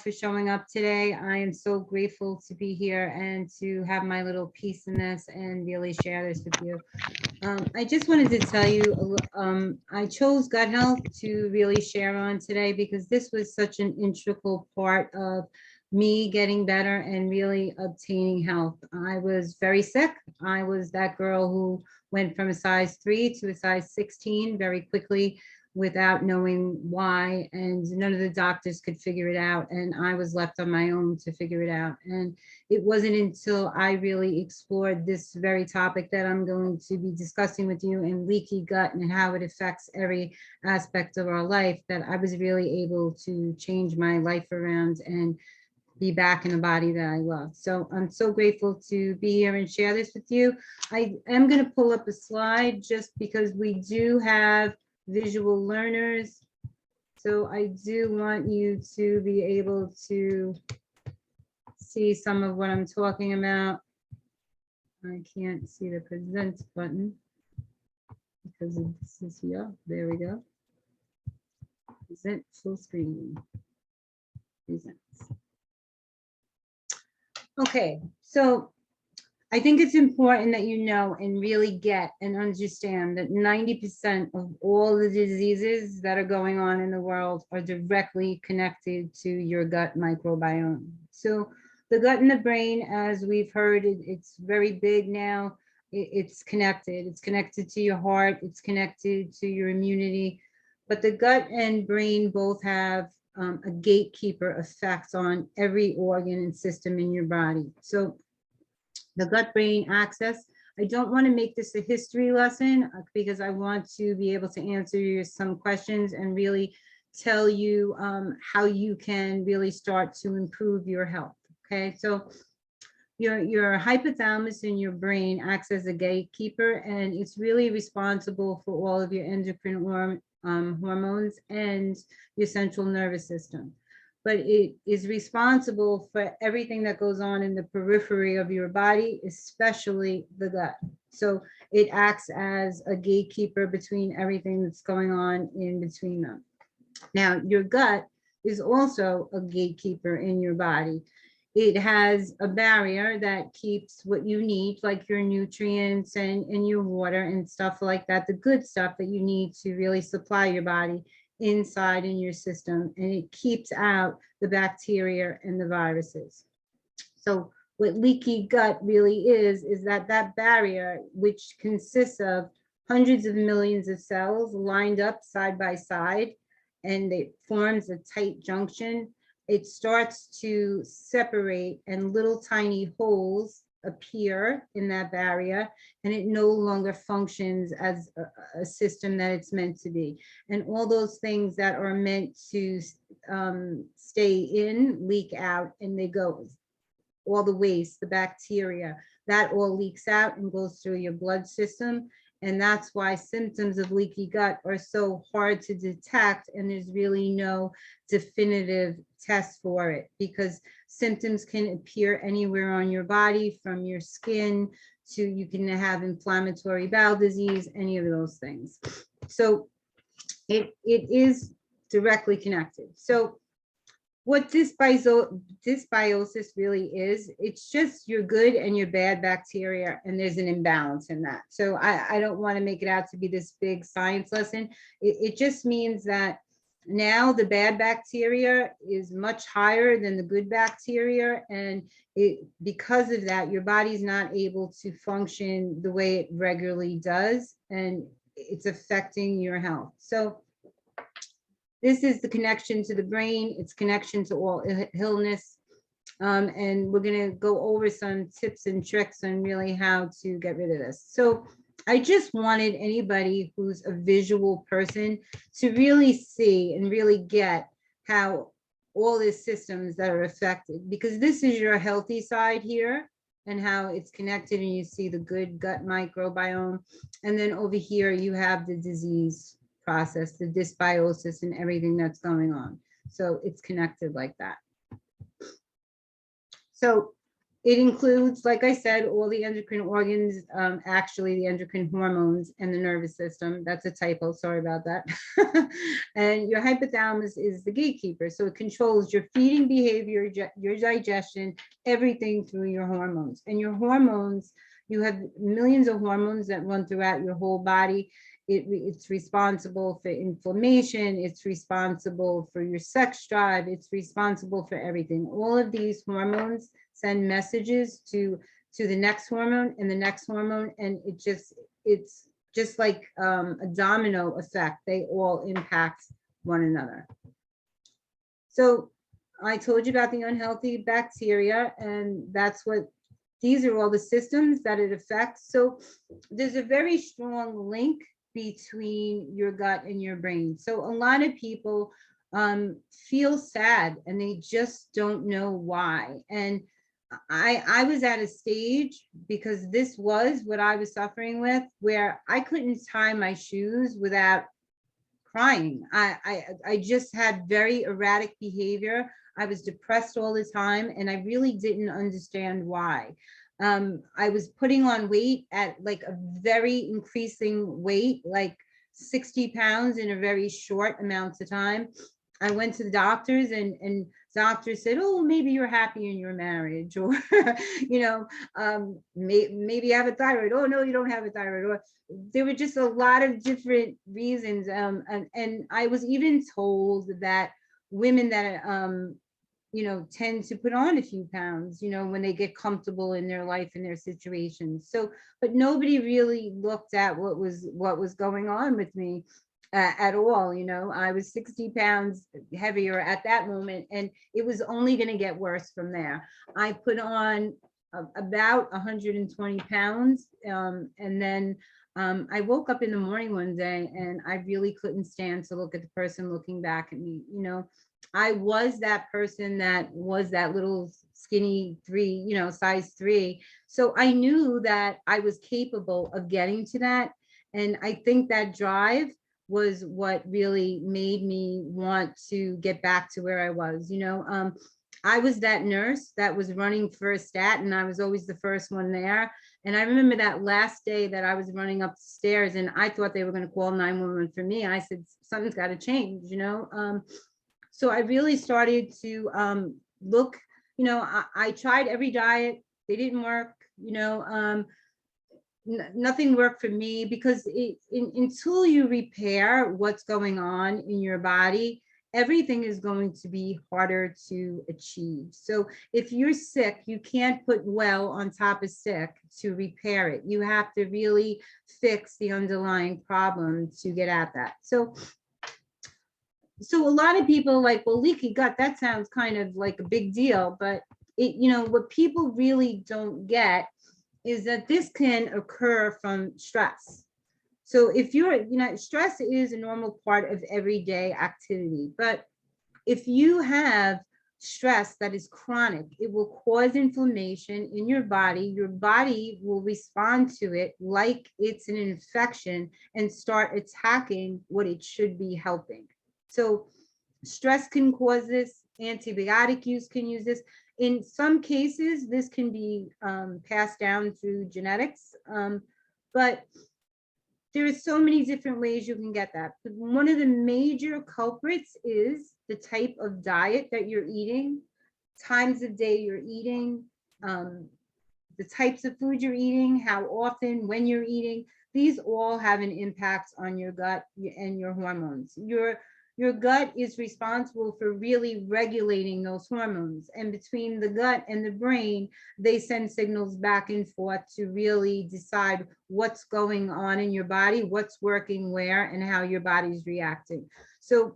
for showing up today. I am so grateful to be here and to have my little piece in this and really share this with you. I just wanted to tell you, I chose gut health to really share on today because this was such an integral part of me getting better and really obtaining health. I was very sick. I was that girl who went from a size 3 to a size 16 very quickly without knowing why, and none of the doctors could figure it out, and I was left on my own to figure it out. And it wasn't until I really explored this very topic that I'm going to be discussing with you, and leaky gut and how it affects every aspect of our life, that I was really able to change my life around and be back in a body that I love. So I'm so grateful to be here and share this with you. I am going to pull up a slide just because we do have visual learners. So I do want you to be able to see some of what I'm talking about. I can't see the present button because this is here. There we go. Present full screen. Present. Okay, so I think it's important that you know and really get and understand that 90% of all the diseases that are going on in the world are directly connected to your gut microbiome. So the gut and the brain, as we've heard, it's very big now. It's connected. It's connected to your heart. It's connected to your immunity. But the gut and brain both have a gatekeeper effect on every organ and system in your body. So the gut-brain axis, I don't want to make this a history lesson because I want to be able to answer you some questions and really tell you how you can really start to improve your health. Okay, so your hypothalamus in your brain acts as a gatekeeper, and it's really responsible for all of your endocrine hormones and your central nervous system. But it is responsible for everything that goes on in the periphery of your body, especially the gut. So it acts as a gatekeeper between everything that's going on in between them. Now, your gut is also a gatekeeper in your body. It has a barrier that keeps what you need, like your nutrients and your water and stuff like that, the good stuff that you need to really supply your body inside in your system, and it keeps out the bacteria and the viruses. So what leaky gut really is that barrier, which consists of hundreds of millions of cells lined up side by side, and it forms a tight junction, it starts to separate and little tiny holes appear in that barrier, and it no longer functions as a system that it's meant to be. And all those things that are meant to stay in leak out, and they go, all the waste, the bacteria, that all leaks out and goes through your blood system. And that's why symptoms of leaky gut are so hard to detect, and there's really no definitive test for it, because symptoms can appear anywhere on your body, from your skin to, you can have inflammatory bowel disease, any of those things. So it is directly connected. So what dysbiosis really is, it's just your good and your bad bacteria, and there's an imbalance in that. So I don't want to make it out to be this big science lesson. It just means that now the bad bacteria is much higher than the good bacteria, and because of that, your body's not able to function the way it regularly does, and it's affecting your health. So this is the connection to the brain, its connection to all illness. And we're going to go over some tips and tricks on really how to get rid of this. So I just wanted anybody who's a visual person to really see and really get how all the systems that are affected, because this is your healthy side here and how it's connected, and you see the good gut microbiome. And then over here, you have the disease process, the dysbiosis and everything that's going on. So it's connected like that. So It includes, like I said, all the endocrine organs, actually the endocrine hormones and the nervous system. That's a typo, sorry about that. And your hypothalamus is the gatekeeper. So it controls your feeding behavior, your digestion, everything through your hormones. And your hormones, you have millions of hormones that run throughout your whole body. It's responsible for inflammation. It's responsible for your sex drive. It's responsible for everything. All of these hormones send messages to the next hormone and the next hormone, and it's just like a domino effect. They all impact one another. So I told you about the unhealthy bacteria, and that's what these are, all the systems that it affects. So there's a very strong link between your gut and your brain. So a lot of people feel sad and they just don't know why. And I was at a stage, because this was what I was suffering with, where I couldn't tie my shoes without crying. I just had very erratic behavior. I was depressed all the time, and I really didn't understand why. I was putting on weight at like a very increasing weight, like 60 pounds in a very short amount of time. I went to the doctors, and doctors said, oh, maybe you're happy in your marriage, or, maybe you have a thyroid. Oh, no, you don't have a thyroid. Or there were just a lot of different reasons. And I was even told that women that, tend to put on a few pounds, when they get comfortable in their life and their situations. So, but nobody really looked at what was going on with me at all. I was 60 pounds heavier at that moment, and it was only going to get worse from there. I put on about 120 pounds, and then I woke up in the morning one day, and I really couldn't stand to look at the person looking back at me. I was that person that was that little skinny 3, size 3. So I knew that I was capable of getting to that. And I think that drive was what really made me want to get back to where I was. I was that nurse that was running for a stat, and I was always the first one there. And I remember that last day that I was running up the stairs, and I thought they were going to call 911 for me. I said, something's got to change. So I really started to look. I tried every diet. They didn't work. Nothing worked for me, because until you repair what's going on in your body, everything is going to be harder to achieve. So if you're sick, you can't put well on top of sick to repair it. You have to really fix the underlying problem to get at that. So a lot of people are like, well, leaky gut, that sounds kind of like a big deal, but what people really don't get is that this can occur from stress. So if stress is a normal part of everyday activity, but if you have stress that is chronic, it will cause inflammation in your body will respond to it like it's an infection and start attacking what it should be helping. So stress can cause this, antibiotic use can use this. In some cases, this can be passed down through genetics, but there are so many different ways you can get that. But one of the major culprits is the type of diet that you're eating, times of day you're eating, the types of food you're eating, how often, when you're eating. These all have an impact on your gut and your hormones. Your gut is responsible for really regulating those hormones. And between the gut and the brain, they send signals back and forth to really decide what's going on in your body, what's working where, and how your body's reacting. So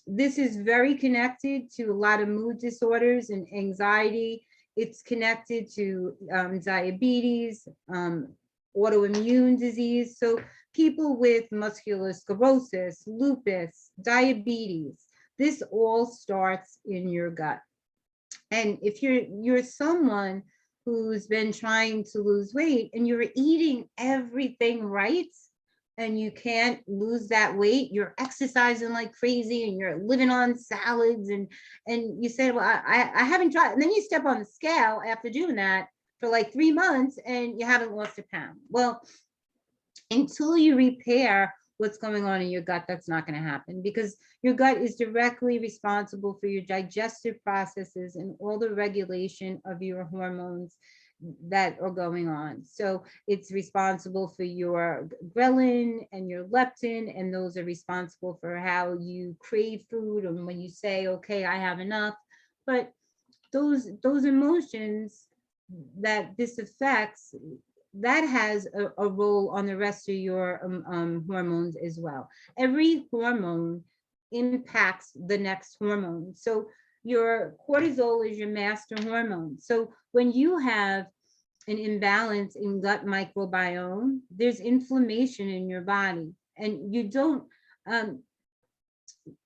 this is very connected to a lot of mood disorders and anxiety. It's connected to diabetes, autoimmune disease. So people with muscular sclerosis, lupus, diabetes, this all starts in your gut. And if you're someone who's been trying to lose weight and you're eating everything right, and you can't lose that weight, you're exercising like crazy and you're living on salads, and you say, well, I haven't tried. And then you step on the scale after doing that for like 3 months and you haven't lost a pound. Well, until you repair what's going on in your gut, that's not going to happen, because your gut is directly responsible for your digestive processes and all the regulation of your hormones that are going on. So it's responsible for your ghrelin and your leptin, and those are responsible for how you crave food and when you say, okay, I have enough. But those emotions that this affects, that has a role on the rest of your hormones as well. Every hormone impacts the next hormone. So your cortisol is your master hormone. So when you have an imbalance in gut microbiome, there's inflammation in your body, and you don't,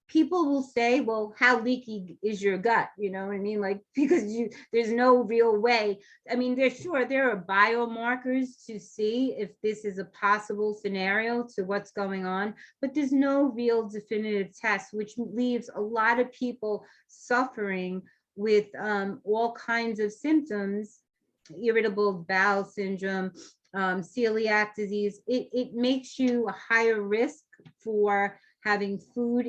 people will say, well, how leaky is your gut? You know what I mean? Like, because there's no real way. I mean, there are biomarkers to see if this is a possible scenario to what's going on, but there's no real definitive test, which leaves a lot of people suffering with all kinds of symptoms, irritable bowel syndrome, celiac disease. It makes you a higher risk for having food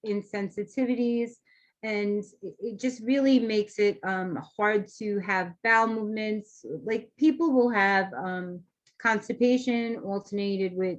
insensitivities, and it just really makes it hard to have bowel movements. Like, people will have constipation alternated with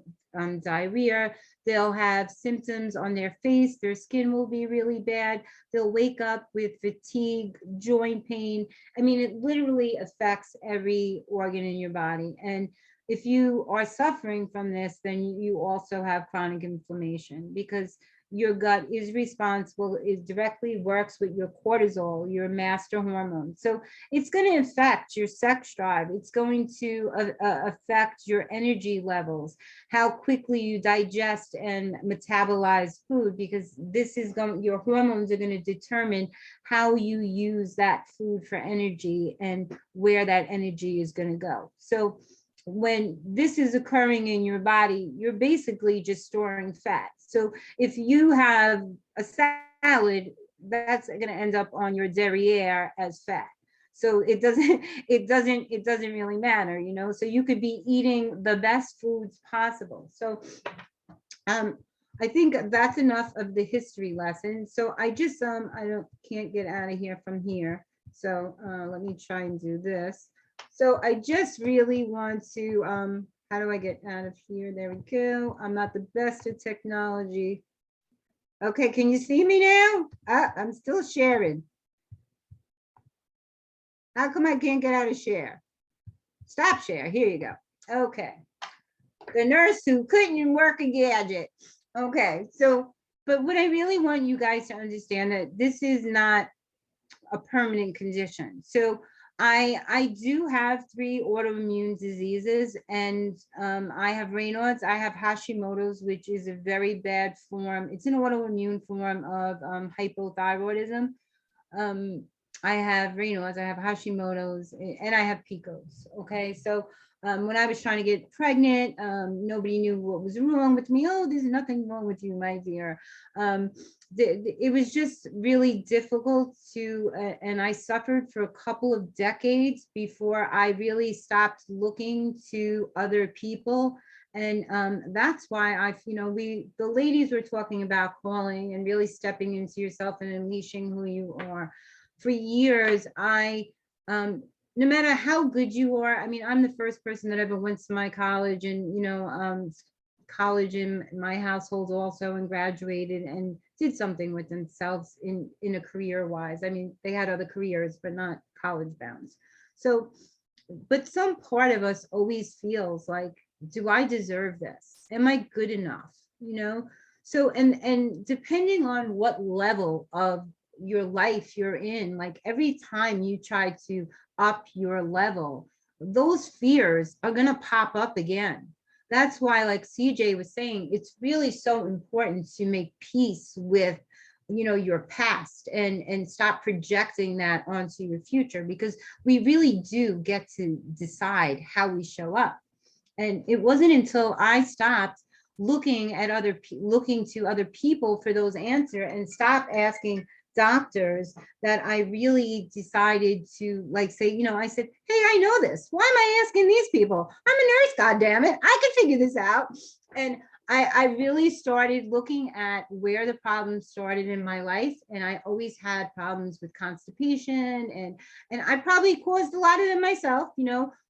diarrhea. They'll have symptoms on their face, their skin will be really bad, they'll wake up with fatigue, joint pain. I mean, it literally affects every organ in your body. And if you are suffering from this, then you also have chronic inflammation, because your gut is responsible, it directly works with your cortisol, your master hormone. So it's going to affect your sex drive. It's going to affect your energy levels, how quickly you digest and metabolize food, because this is going, your hormones are going to determine how you use that food for energy and where that energy is going to go. So when this is occurring in your body, you're basically just storing fat. So if you have a salad, that's going to end up on your derriere as fat. So it doesn't really matter, you know. So you could be eating the best foods possible. So I think that's enough of the history lesson. So I just can't get out of here from here. So let me try and do this. So I just really want to, how do I get out of here? There we go. I'm not the best at technology. Okay, can you see me now? I'm still sharing. How come I can't get out of share? Stop share, here you go. Okay. The nurse who couldn't work a gadget. Okay, so, but what I really want you guys to understand, that this is not a permanent condition. So I do have 3 autoimmune diseases, and I have Raynaud's, I have Hashimoto's, which is a very bad form. It's an autoimmune form of hypothyroidism. I have Raynaud's, I have Hashimoto's, and I have PCOS. Okay, so when I was trying to get pregnant, nobody knew what was wrong with me. Oh, there's nothing wrong with you, my dear. It was just really difficult to, and I suffered for a couple of decades before I really stopped looking to other people. And that's why the ladies were talking about calling and really stepping into yourself and unleashing who you are. For years, no matter how good you are, I mean, I'm the first person that ever went to my college, and college in my household also, and graduated and did something with themselves in a career wise. I mean, they had other careers, but not college bound. So, but some part of us always feels like, do I deserve this? Am I good enough? So, and depending on what level of your life you're in, like every time you try to up your level, those fears are going to pop up again. That's why, like CJ was saying, it's really so important to make peace with your past and stop projecting that onto your future, because we really do get to decide how we show up. And it wasn't until I stopped looking at looking to other people for those answers, and stop asking doctors, that I really decided to, like, say, I said, hey, I know this. Why am I asking these people? I'm a nurse, God damn it. I can figure this out. And I really started looking at where the problems started in my life. And I always had problems with constipation, and I probably caused a lot of them myself,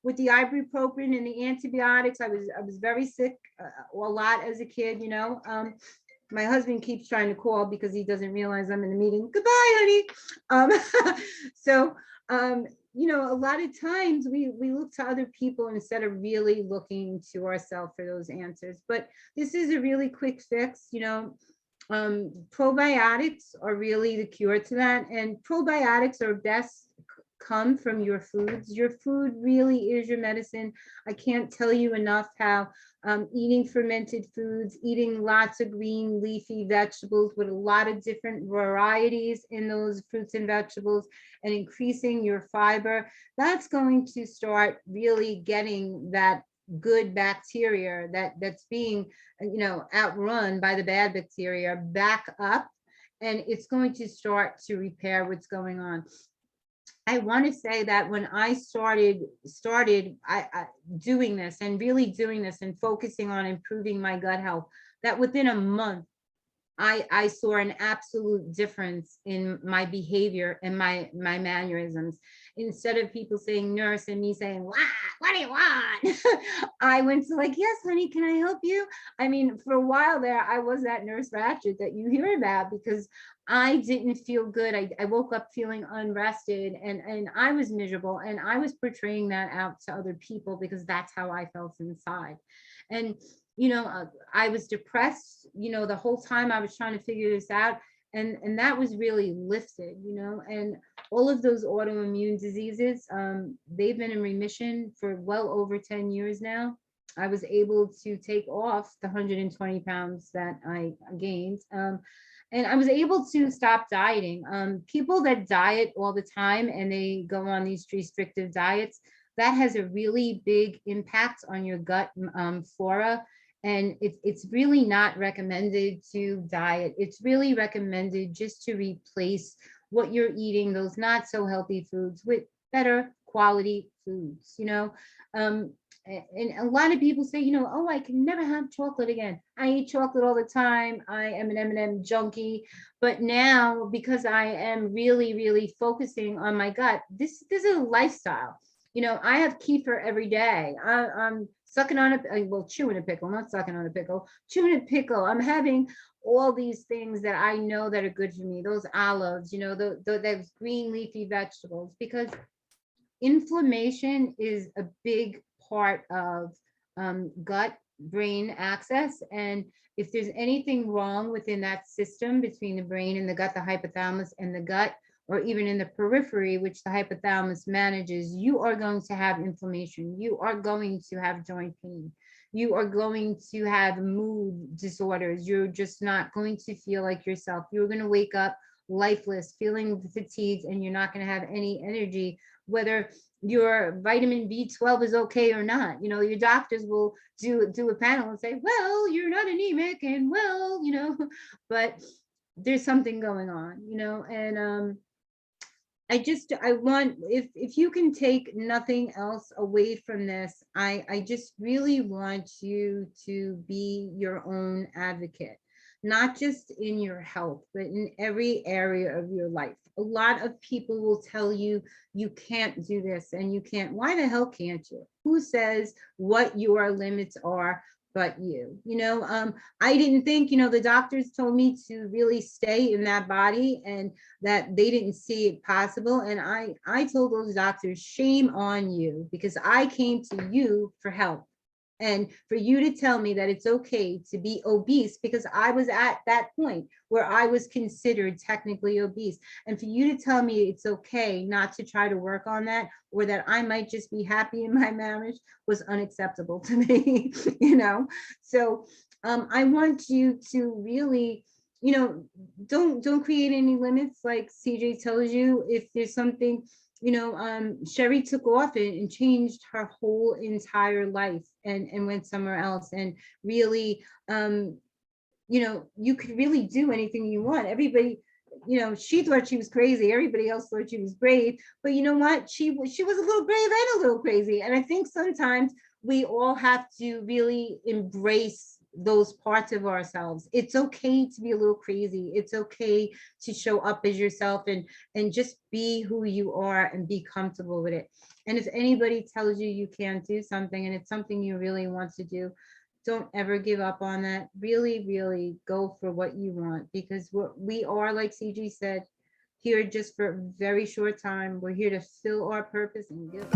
with the ibuprofen and the antibiotics. I was very sick a lot as a kid. My husband keeps trying to call because he doesn't realize I'm in a meeting. Goodbye, honey. So, a lot of times we look to other people instead of really looking to ourselves for those answers. But this is a really quick fix. Probiotics are really the cure to that. And probiotics are best come from your foods. Your food really is your medicine. I can't tell you enough how eating fermented foods, eating lots of green leafy vegetables with a lot of different varieties in those fruits and vegetables, and increasing your fiber, that's going to start really getting that good bacteria that's being outrun by the bad bacteria back up, and it's going to start to repair what's going on. I want to say that when I started doing this, and really doing this and focusing on improving my gut health, that within a month I saw an absolute difference in my behavior and my mannerisms. Instead of people saying nurse and me saying, what do you want? I went to like, yes, honey, can I help you? I mean, for a while there, I was that nurse ratchet that you hear about, because I didn't feel good. I woke up feeling unrested, and I was miserable, and I was portraying that out to other people because that's how I felt inside. And I was depressed, the whole time I was trying to figure this out. And that was really lifted, and all of those autoimmune diseases, they've been in remission for well over 10 years now. I was able to take off the 120 pounds that I gained. And I was able to stop dieting. People that diet all the time and they go on these restrictive diets, that has a really big impact on your gut flora. And it's really not recommended to diet. It's really recommended just to replace what you're eating, those not so healthy foods, with better quality foods, and a lot of people say, oh, I can never have chocolate again. I eat chocolate all the time. I am an M&M junkie. But now, because I am really, really focusing on my gut, this is a lifestyle. I have kefir every day. I'm sucking on chewing a pickle, not sucking on a pickle, chewing a pickle. I'm having all these things that I know that are good for me. Those olives, those green leafy vegetables, because inflammation is a big part of gut brain axis. And if there's anything wrong within that system between the brain and the gut, the hypothalamus and the gut, or even in the periphery, which the hypothalamus manages, you are going to have inflammation. You are going to have joint pain. You are going to have mood disorders. You're just not going to feel like yourself. You're going to wake up lifeless, feeling fatigued, and you're not going to have any energy, whether your vitamin B12 is okay or not. Your doctors will do a panel and say, well, you're not anemic, and well, but there's something going on, and I want, if you can take nothing else away from this, I just really want you to be your own advocate, not just in your health, but in every area of your life. A lot of people will tell you, you can't do this and you can't. Why the hell can't you? Who says what your limits are but you? I didn't think, the doctors told me to really stay in that body, and that they didn't see it possible. And I told those doctors, shame on you, because I came to you for help. And for you to tell me that it's okay to be obese, because I was at that point where I was considered technically obese. And for you to tell me it's okay not to try to work on that, or that I might just be happy in my marriage, was unacceptable to me, So I want you to really, don't create any limits. Like CJ tells you, if there's something, Sherry took off and changed her whole entire life and went somewhere else and really, you could really do anything you want. Everybody, she thought she was crazy. Everybody else thought she was brave. But you know what? She was a little brave and a little crazy. And I think sometimes we all have to really embrace those parts of ourselves. It's okay to be a little crazy. It's okay to show up as yourself and just be who you are and be comfortable with it. And if anybody tells you you can't do something and it's something you really want to do, don't ever give up on that. Really, really go for what you want, because we are, like CG said, here just for a very short time. We're here to fill our purpose and give.